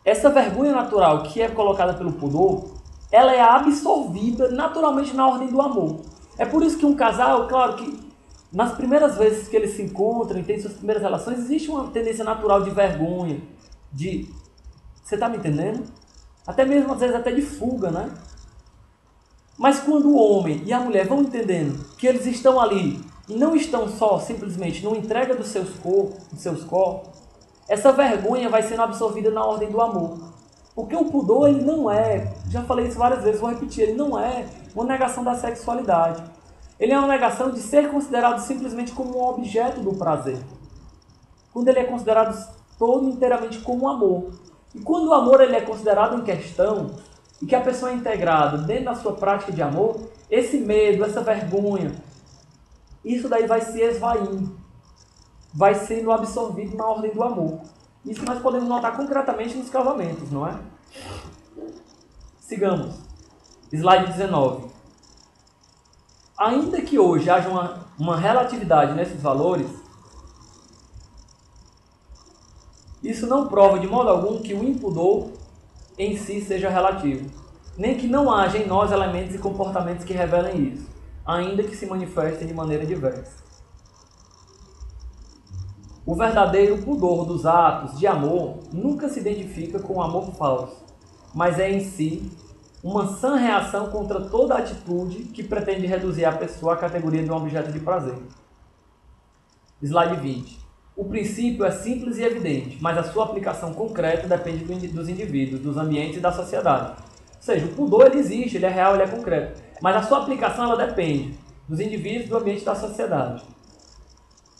essa vergonha natural que é colocada pelo pudor, ela é absorvida naturalmente na ordem do amor. É por isso que um casal, claro que nas primeiras vezes que eles se encontram e têm suas primeiras relações, existe uma tendência natural de vergonha, você está me entendendo? Até mesmo às vezes até de fuga, né? Mas quando o homem e a mulher vão entendendo que eles estão ali e não estão só simplesmente numa entrega dos seus corpos, essa vergonha vai sendo absorvida na ordem do amor. Porque o pudor, ele não é, já falei isso várias vezes, vou repetir, ele não é uma negação da sexualidade. Ele é uma negação de ser considerado simplesmente como um objeto do prazer. Quando ele é considerado todo inteiramente como amor. E quando o amor ele é considerado em questão, e que a pessoa é integrada dentro da sua prática de amor, esse medo, essa vergonha, isso daí vai se esvaindo, vai sendo absorvido na ordem do amor. Isso nós podemos notar concretamente nos casamentos, não é? Sigamos. Slide 19. Ainda que hoje haja uma relatividade nesses valores, isso não prova de modo algum que o impudor em si seja relativo, nem que não haja em nós elementos e comportamentos que revelem isso, ainda que se manifestem de maneira diversa. O verdadeiro pudor dos atos de amor nunca se identifica com o amor falso, mas é em si uma sã reação contra toda atitude que pretende reduzir a pessoa à categoria de um objeto de prazer. Slide 20. O princípio é simples e evidente, mas a sua aplicação concreta depende dos indivíduos, dos ambientes e da sociedade. Ou seja, o pudor ele existe, ele é real, ele é concreto, mas a sua aplicação ela depende dos indivíduos, do ambiente e da sociedade.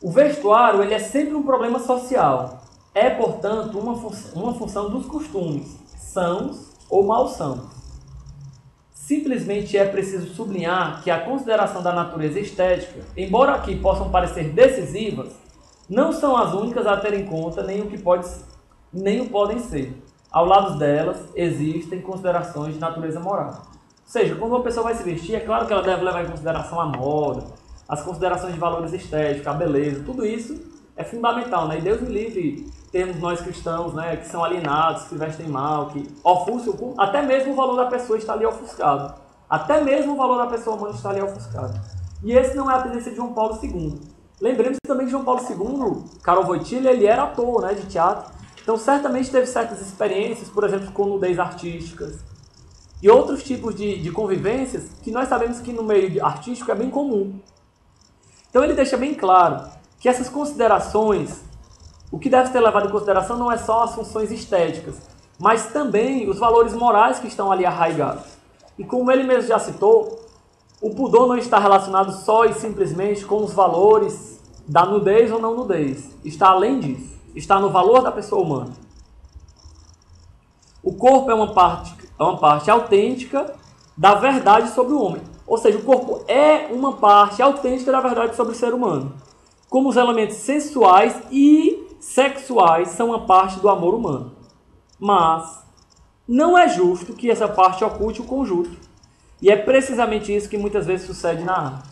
O vestuário ele é sempre um problema social. É, portanto, uma função dos costumes, sãos ou malsãos. Simplesmente é preciso sublinhar que a consideração da natureza estética, embora aqui possam parecer decisivas, não são as únicas a ter em conta nem o podem ser. Ao lado delas, existem considerações de natureza moral. Ou seja, quando uma pessoa vai se vestir, é claro que ela deve levar em consideração a moda, as considerações de valores estéticos, a beleza, tudo isso é fundamental, né? E Deus me livre termos nós cristãos, né, que são alienados, que se vestem mal, que ofuscam, até mesmo o valor da pessoa está ali ofuscado. Até mesmo o valor da pessoa humana está ali ofuscado. E esse não é a tendência de João Paulo II. Lembremos também que João Paulo II, Karol Wojtyla, ele era ator, né, de teatro. Então, certamente teve certas experiências, por exemplo, com nudez artísticas e outros tipos de convivências que nós sabemos que no meio artístico é bem comum. Então, ele deixa bem claro que essas considerações, o que deve ser levado em consideração não é só as funções estéticas, mas também os valores morais que estão ali arraigados. E como ele mesmo já citou, o pudor não está relacionado só e simplesmente com os valores da nudez ou não nudez. Está além disso. Está no valor da pessoa humana. O corpo é uma parte autêntica da verdade sobre o homem. Ou seja, o corpo é uma parte autêntica da verdade sobre o ser humano. Como os elementos sensuais e sexuais são uma parte do amor humano. Mas não é justo que essa parte oculte o conjunto. E é precisamente isso que muitas vezes sucede na arte.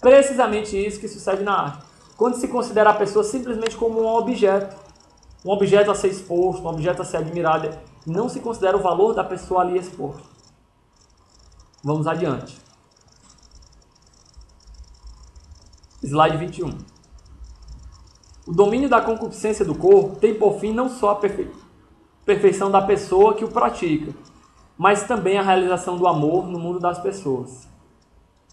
Precisamente isso que sucede na arte. Quando se considera a pessoa simplesmente como um objeto a ser exposto, um objeto a ser admirado, não se considera o valor da pessoa ali exposto. Vamos adiante. Slide 21. O domínio da concupiscência do corpo tem por fim não só a perfeição da pessoa que o pratica, mas também a realização do amor no mundo das pessoas.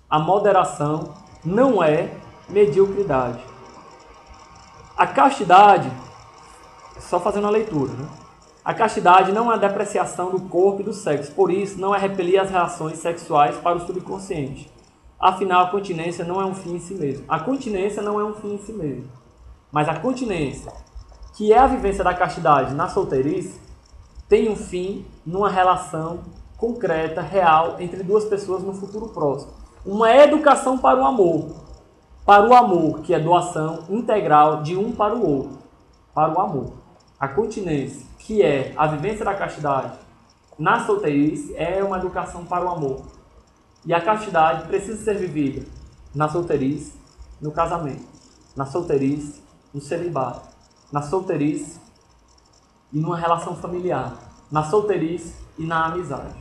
A moderação não é mediocridade. A castidade, só fazendo a leitura, né? A castidade não é a depreciação do corpo e do sexo, por isso não é repelir as reações sexuais para o subconsciente. Afinal, a continência não é um fim em si mesmo. A continência não é um fim em si mesmo. Mas a continência, que é a vivência da castidade na solteirice, tem um fim numa relação concreta, real, entre duas pessoas no futuro próximo. Uma educação para o amor, que é doação integral de um para o outro, para o amor. A continência, que é a vivência da castidade na solteirice, é uma educação para o amor. E a castidade precisa ser vivida na solteirice, no casamento, na solteirice, no celibato, na solteirice e numa relação familiar, na solteirice e na amizade.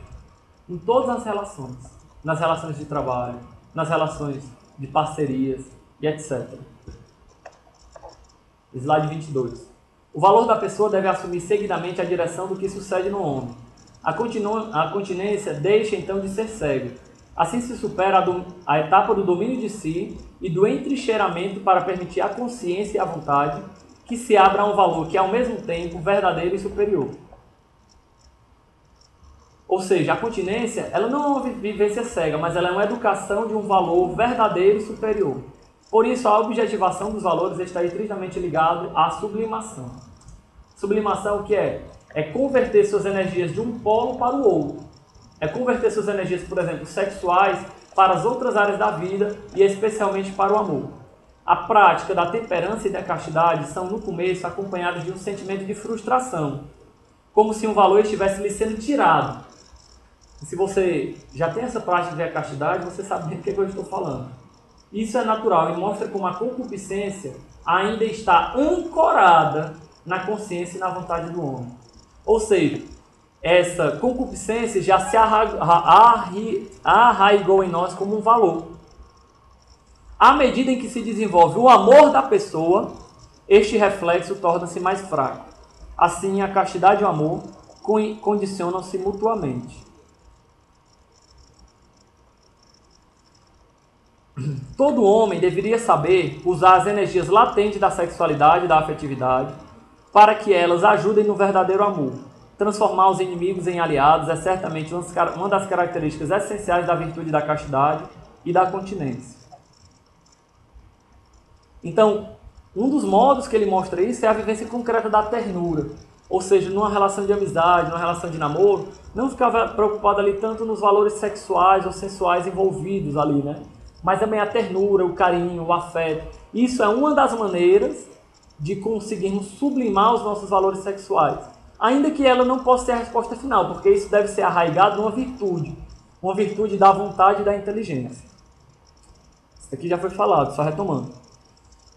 Em todas as relações, nas relações de trabalho, nas relações de parcerias e etc. Slide 22. O valor da pessoa deve assumir seguidamente a direção do que sucede no homem. A continência deixa então de ser cega. Assim se supera a etapa do domínio de si e do entrincheiramento para permitir à consciência e à vontade que se abra a um valor que é ao mesmo tempo verdadeiro e superior. Ou seja, a continência ela não é uma vivência cega, mas ela é uma educação de um valor verdadeiro e superior. Por isso, a objetivação dos valores está estritamente ligada à sublimação. Sublimação o que é? É converter suas energias de um polo para o outro. É converter suas energias, por exemplo, sexuais, para as outras áreas da vida e especialmente para o amor. A prática da temperança e da castidade são, no começo, acompanhadas de um sentimento de frustração, como se um valor estivesse lhe sendo tirado. E se você já tem essa prática de castidade, você sabe do que eu estou falando. Isso é natural e mostra como a concupiscência ainda está ancorada na consciência e na vontade do homem. Ou seja, essa concupiscência já se arraigou em nós como um valor. À medida em que se desenvolve o amor da pessoa, este reflexo torna-se mais fraco. Assim, a castidade e o amor condicionam-se mutuamente. Todo homem deveria saber usar as energias latentes da sexualidade e da afetividade para que elas ajudem no verdadeiro amor. Transformar os inimigos em aliados é certamente uma das características essenciais da virtude da castidade e da continência. Então, um dos modos que ele mostra isso é a vivência concreta da ternura. Ou seja, numa relação de amizade, numa relação de namoro, não ficar preocupado ali tanto nos valores sexuais ou sensuais envolvidos ali, né? Mas também a ternura, o carinho, o afeto. Isso é uma das maneiras de conseguirmos sublimar os nossos valores sexuais. Ainda que ela não possa ser a resposta final, porque isso deve ser arraigado numa virtude. Uma virtude da vontade e da inteligência. Isso aqui já foi falado, só retomando.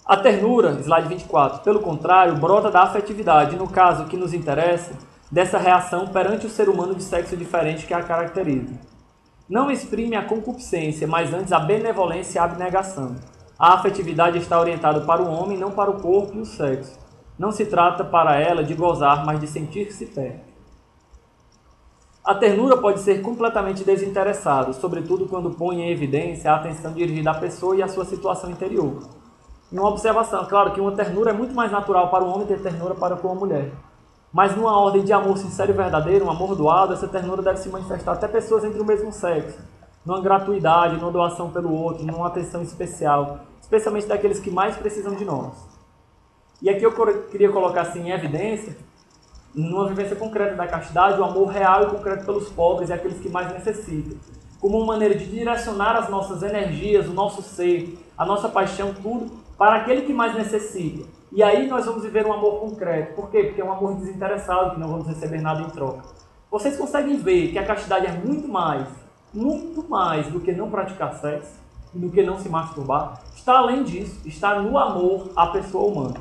A ternura, slide 24, pelo contrário, brota da afetividade, no caso que nos interessa, dessa reação perante o ser humano de sexo diferente que a caracteriza. Não exprime a concupiscência, mas antes a benevolência e a abnegação. A afetividade está orientada para o homem, não para o corpo e o sexo. Não se trata para ela de gozar, mas de sentir-se perto. A ternura pode ser completamente desinteressada, sobretudo quando põe em evidência a atenção dirigida à pessoa e à sua situação interior. Em uma observação, claro que uma ternura é muito mais natural para o homem ter ternura para com a mulher. Mas numa ordem de amor sincero e verdadeiro, um amor doado, essa ternura deve se manifestar até pessoas entre o mesmo sexo. Numa gratuidade, numa doação pelo outro, numa atenção especial, especialmente daqueles que mais precisam de nós. E aqui eu queria colocar assim em evidência, numa vivência concreta da castidade, o amor real e concreto pelos pobres e aqueles que mais necessitam. Como uma maneira de direcionar as nossas energias, o nosso ser, a nossa paixão, tudo, para aquele que mais necessita. E aí nós vamos viver um amor concreto. Por quê? Porque é um amor desinteressado, que não vamos receber nada em troca. Vocês conseguem ver que a castidade é muito mais do que não praticar sexo, do que não se masturbar. Está além disso, está no amor à pessoa humana.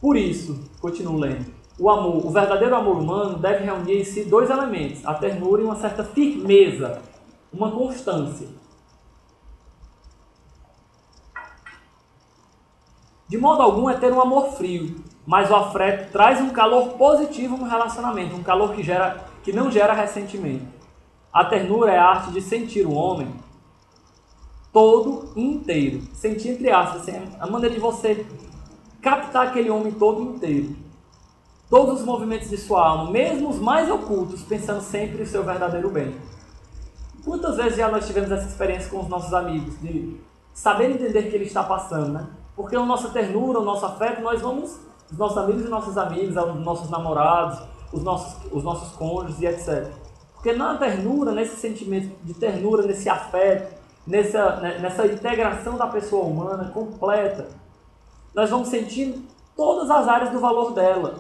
Por isso, continuo lendo, o verdadeiro amor humano deve reunir em si dois elementos, a ternura e uma certa firmeza uma constância. De modo algum é ter um amor frio, mas o afeto traz um calor positivo no relacionamento, um calor que não gera ressentimento. A ternura é a arte de sentir o homem todo inteiro. Sentir entre aspas, assim, a maneira de você captar aquele homem todo inteiro. Todos os movimentos de sua alma, mesmo os mais ocultos, pensando sempre o seu verdadeiro bem. Quantas vezes já nós tivemos essa experiência com os nossos amigos, de saber entender o que ele está passando, né? Porque a nossa ternura, o nosso afeto, nós vamos, os nossos amigos e nossos amigos, os nossos namorados, os nossos cônjuges e etc. Porque na ternura, nesse sentimento de ternura, nesse afeto, nessa integração da pessoa humana completa, nós vamos sentindo todas as áreas do valor dela,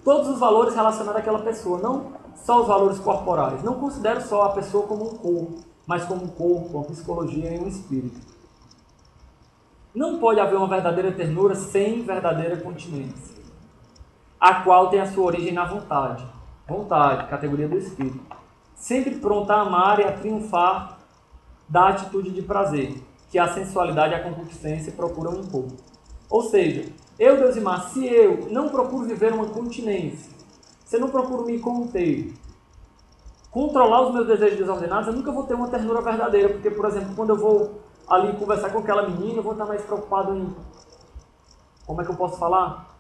todos os valores relacionados àquela pessoa, não só os valores corporais. Não considero só a pessoa como um corpo, mas como um corpo, uma psicologia e um espírito. Não pode haver uma verdadeira ternura sem verdadeira continência, a qual tem a sua origem na vontade. Vontade, categoria do espírito. Sempre pronta a amar e a triunfar da atitude de prazer, que a sensualidade e a concupiscência procuram impor. Ou seja, eu, Deusimar, se eu não procuro viver uma continência, se eu não procuro me conter, controlar os meus desejos desordenados, eu nunca vou ter uma ternura verdadeira. Porque, por exemplo, quando eu vou ali conversar com aquela menina, eu vou estar mais preocupado em, como é que eu posso falar?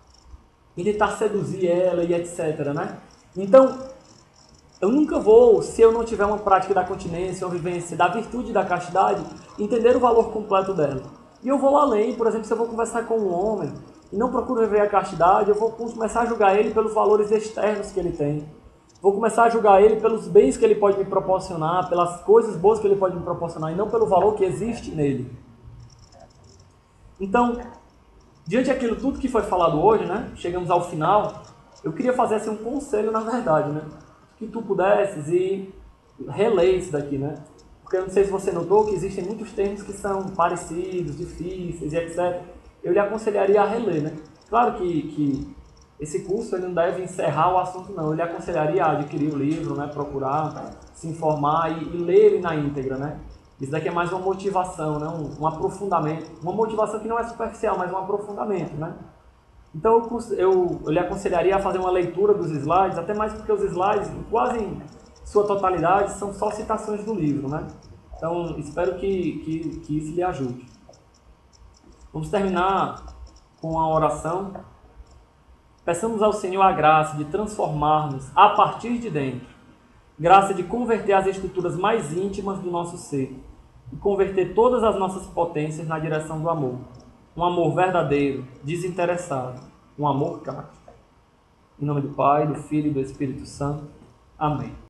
Em tentar seduzir ela e etc, né? Então, eu nunca vou, se eu não tiver uma prática da continência, uma vivência da virtude da castidade, entender o valor completo dela. E eu vou além, por exemplo, se eu vou conversar com um homem e não procuro viver a castidade, eu vou começar a julgar ele pelos valores externos que ele tem. Vou começar a julgar ele pelos bens que ele pode me proporcionar, pelas coisas boas que ele pode me proporcionar, e não pelo valor que existe nele. Então, diante daquilo tudo que foi falado hoje, né, chegamos ao final, eu queria fazer assim, um conselho, na verdade, né, que tu pudesses e reler isso daqui, né? Porque eu não sei se você notou que existem muitos termos que são parecidos, difíceis e etc. Eu lhe aconselharia a reler, né? Claro que esse curso ele não deve encerrar o assunto, não. Eu lhe aconselharia a adquirir o livro, né? Procurar, se informar e ler ele na íntegra, né? Isso daqui é mais uma motivação, né? Um aprofundamento. Uma motivação que não é superficial, mas um aprofundamento, né? Então eu lhe aconselharia a fazer uma leitura dos slides, até mais porque os slides, quase em sua totalidade, são só citações do livro, né? Então, espero que isso lhe ajude. Vamos terminar com a oração. Peçamos ao Senhor a graça de transformar-nos a partir de dentro, graça de converter as estruturas mais íntimas do nosso ser e converter todas as nossas potências na direção do amor. Um amor verdadeiro, desinteressado, um amor cástico. Em nome do Pai, do Filho e do Espírito Santo. Amém.